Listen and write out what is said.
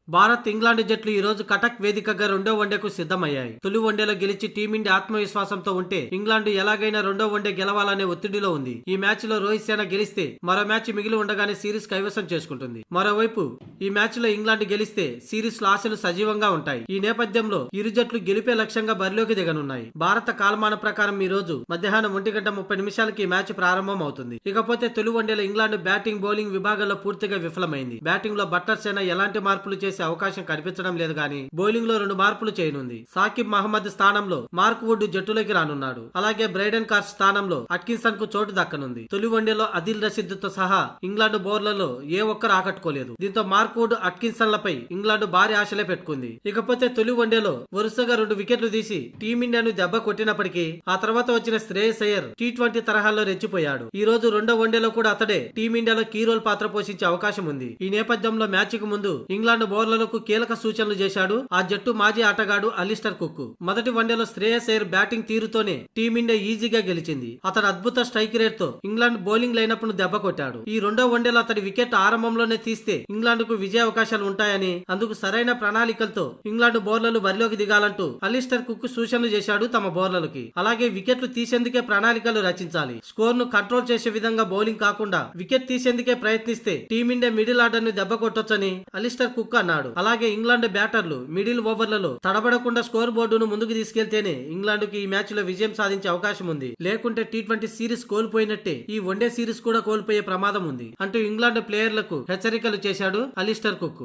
Bharat, England జట్లు ఈ రోజు కటక్ వేదికగా రెండో వన్డేకు సిద్ధమయ్యాయి. తొలి వన్డేలో గెలిచి టీమిండియా ఆత్మవిశ్వాసంతో ఉంటే ఇంగ్లాండ్ ఎలాగైనా రెండో వన్డే గెలవాలనే ఒత్తిడిలో ఉంది. ఈ మ్యాచ్ లో రోహిత్ శర్మ గెలిస్తే మరో మ్యాచ్ మిగిలి ఉండగానే సిరీస్ కైవసం చేసుకుంటుంది. మరోవైపు ఈ మ్యాచ్ లో ఇంగ్లాండ్ గెలిస్తే సిరీస్ లో ఆశలు సజీవంగా ఉంటాయి. ఈ నేపథ్యంలో ఇరు జట్లు గెలిపే లక్ష్యంగా బరిలోకి దిగనున్నాయి. భారత కాలమాన ప్రకారం ఈ రోజు మధ్యాహ్నం 1:30 ఈ మ్యాచ్ ప్రారంభం అవుతుంది. ఇకపోతే తొలి వన్డేలో ఇంగ్లాండ్ బ్యాటింగ్, బౌలింగ్ విభాగాల్లో పూర్తిగా విఫలమైంది. బ్యాటింగ్ లో బట్టర్ సేన ఎలాంటి మార్పులు చేసే అవకాశం కనిపించడం లేదు గానీ బౌలింగ్ లో 2 మార్పులు చేయనుంది. సాకిబ్ మహమ్మద్ స్థానంలో మార్క్ వుడ్ జట్టులోకి రానున్నాడు. అలాగే బ్రైడెన్ కార్స్ స్థానంలో అట్కిన్సన్ కు చోటు దక్కనుంది. తొలి వన్డేలో అదిల్ రషీద్ తో సహా ఇంగ్లాండ్ బౌలర్లలో ఏ ఒక్కరు ఆకట్టుకోలేదు. దీంతో మార్క్ వుడ్, అట్కిన్సన్ లపై ఇంగ్లాండ్ భారీ ఆశలే పెట్టుకుంది. ఇకపోతే తొలి వన్డేలో వరుసగా 2 వికెట్లు తీసి టీమిండియాను దెబ్బ కొట్టినప్పటికీ ఆ తర్వాత వచ్చిన శ్రేయస్ అయ్యర్ T20 తరహాలో రెచ్చిపోయాడు. ఈ రోజు రెండో వన్డేలో కూడా అతడే టీమిండియాలో కీ రోల్ పాత్ర పోషించే అవకాశం ఉంది. ఈ నేపథ్యంలో మ్యాచ్ కు ముందు ఇంగ్లాండ్ బౌలర్లకు కీలక సూచనలు చేశాడు ఆ జట్టు మాజీ ఆటగాడు అలిస్టర్ కుక్. మొదటి వన్డేలో శ్రేయస్ అయ్యర్ బ్యాటింగ్ తీరుతోనే టీమిండియా ఈజీగా గెలిచింది. అతడు అద్భుత స్ట్రైక్ రేట్ తో ఇంగ్లాండ్ బౌలింగ్ లైనప్ ను దెబ్బ కొట్టాడు. ఈ రెండో వన్డేలో అతడి వికెట్ ఆరంభంలోనే తీస్తే ఇంగ్లాండ్ కు విజయ అవకాశాలు ఉంటాయని, అందుకు సరైన ప్రణాళికలతో ఇంగ్లాండ్ బౌలర్లు బరిలోకి దిగాలంటూ అలిస్టర్ కుక్ సూచనలు చేశాడు తమ బౌలర్లకి. అలాగే వికెట్లు తీసేందుకే ప్రణాళికలు రచించాలి. స్కోర్ ను కంట్రోల్ చేసే విధంగా బౌలింగ్ కాకుండా వికెట్ తీసేందుకే ప్రయత్నిస్తే టీమిండియా మిడిల్ ఆర్డర్ ని దెబ్బ కొట్టొచ్చని అలిస్టర్ కుక్ అన్నాడు. అలాగే ఇంగ్లాండ్ బ్యాటర్లు మిడిల్ ఓవర్లలో తడబడకుండా స్కోర్ బోర్డును ముందుకు తీసుకెళ్తేనే ఇంగ్లాండ్ కి ఈ మ్యాచ్ లో విజయం సాధించే అవకాశం ఉంది. లేకుంటే T20 సిరీస్ కోల్పోయినట్టే ఈ వన్డే సిరీస్ కూడా కోల్పోయే ప్రమాదం ఉంది అంటూ ఇంగ్లాండ్ ప్లేయర్లకు హెచ్చరికలు చేశాడు అలిస్టర్ కుక్.